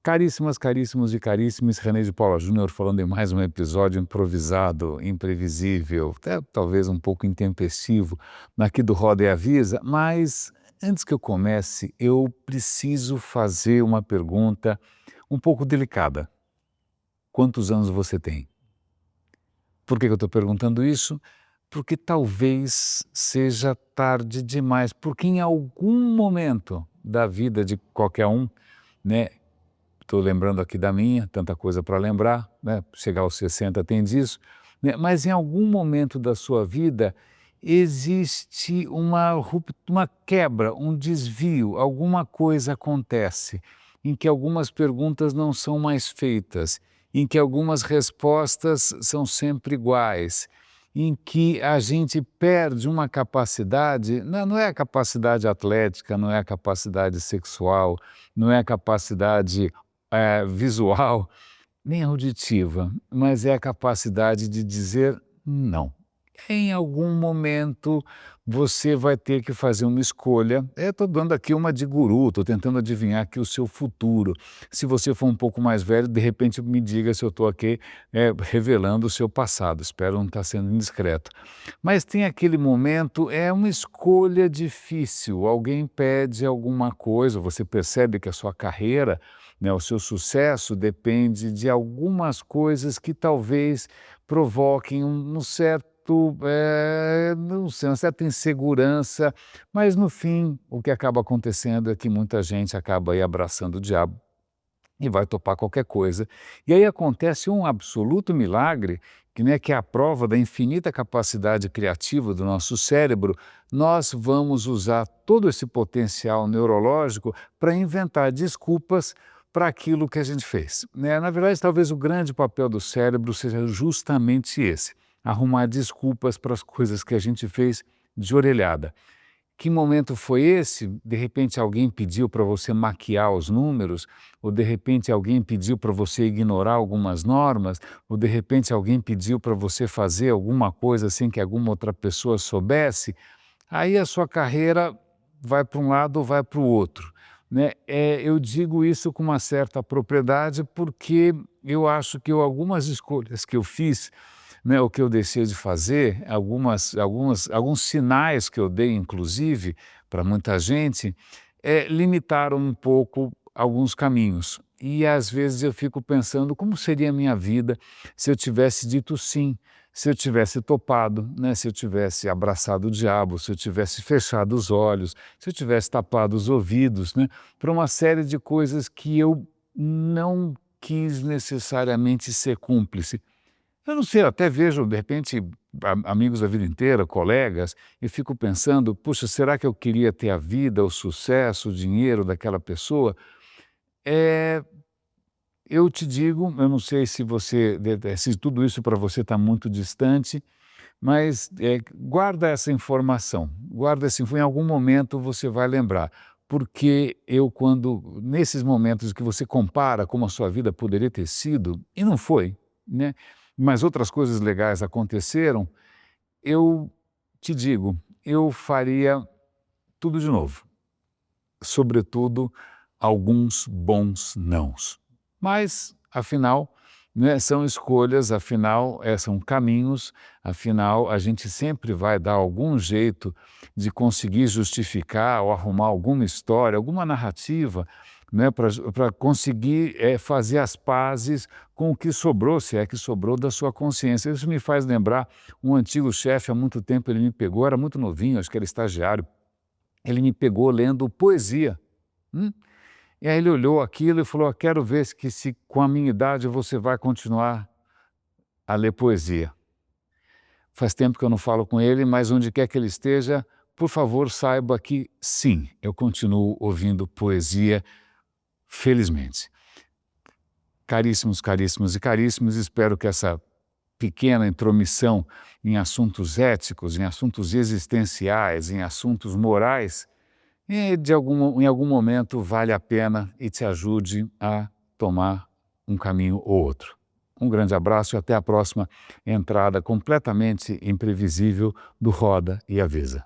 Caríssimas, caríssimos e caríssimes, René de Paula Júnior falando em mais um episódio improvisado, imprevisível, até talvez um pouco intempestivo, aqui do Roda e Avisa, mas antes que eu comece, eu preciso fazer uma pergunta um pouco delicada. Quantos anos você tem? Por que eu estou perguntando isso? Porque talvez seja tarde demais, porque em algum momento da vida de qualquer um, né? Estou lembrando aqui da minha, tanta coisa para lembrar, né? Chegar aos 60 tem disso, né? Mas em algum momento da sua vida existe uma quebra, um desvio, alguma coisa acontece em que algumas perguntas não são mais feitas, em que algumas respostas são sempre iguais, em que a gente perde uma capacidade, não é a capacidade atlética, não é a capacidade sexual, não é a capacidade visual, nem auditiva, mas é a capacidade de dizer não. Em algum momento você vai ter que fazer uma escolha. Estou dando aqui uma de guru, estou tentando adivinhar aqui o seu futuro. Se você for um pouco mais velho, de repente me diga se eu estou aqui revelando o seu passado. Espero não estar sendo indiscreto. Mas tem aquele momento, é uma escolha difícil. Alguém pede alguma coisa, você percebe que a sua carreira, né, o seu sucesso depende de algumas coisas que talvez provoquem um certo, não sei, uma certa insegurança, mas no fim o que acaba acontecendo é que muita gente acaba aí abraçando o diabo e vai topar qualquer coisa. E aí acontece um absoluto milagre, que é a prova da infinita capacidade criativa do nosso cérebro. Nós vamos usar todo esse potencial neurológico para inventar desculpas para aquilo que a gente fez, né? Na verdade, talvez o grande papel do cérebro seja justamente esse, arrumar desculpas para as coisas que a gente fez de orelhada. Que momento foi esse? De repente alguém pediu para você maquiar os números, ou de repente alguém pediu para você ignorar algumas normas, ou de repente alguém pediu para você fazer alguma coisa sem que alguma outra pessoa soubesse. Aí a sua carreira vai para um lado ou vai para o outro, né? Eu digo isso com uma certa propriedade porque eu acho que algumas escolhas que eu fiz, né, o que eu deixei de fazer, alguns sinais que eu dei, inclusive, para muita gente, limitaram um pouco alguns caminhos. E às vezes eu fico pensando como seria a minha vida se eu tivesse dito sim, se eu tivesse topado, né, se eu tivesse abraçado o diabo, se eu tivesse fechado os olhos, se eu tivesse tapado os ouvidos, né, para uma série de coisas que eu não quis necessariamente ser cúmplice. Eu não sei, eu até vejo, de repente, amigos da vida inteira, colegas, e fico pensando, puxa, será que eu queria ter a vida, o sucesso, o dinheiro daquela pessoa? Eh, eu te digo, eu não sei se tudo isso para você está muito distante, mas guarda essa informação, em algum momento você vai lembrar, porque nesses momentos que você compara como a sua vida poderia ter sido, e não foi, né? Mas outras coisas legais aconteceram, eu te digo, eu faria tudo de novo, sobretudo alguns bons nãos. Mas, afinal, né, são escolhas, afinal, são caminhos, afinal, a gente sempre vai dar algum jeito de conseguir justificar ou arrumar alguma história, alguma narrativa, né, para conseguir fazer as pazes com o que sobrou, se é que sobrou da sua consciência. Isso me faz lembrar um antigo chefe, há muito tempo ele me pegou, era muito novinho, acho que era estagiário, ele me pegou lendo poesia. hum? E aí ele olhou aquilo e falou: quero ver se com a minha idade você vai continuar a ler poesia. Faz tempo que eu não falo com ele, mas onde quer que ele esteja, por favor, saiba que sim, eu continuo ouvindo poesia, felizmente. Caríssimos, caríssimos e caríssimos, espero que essa pequena intromissão em assuntos éticos, em assuntos existenciais, em assuntos morais, em algum momento vale a pena e te ajude a tomar um caminho ou outro. Um grande abraço e até a próxima entrada completamente imprevisível do Roda e Avisa.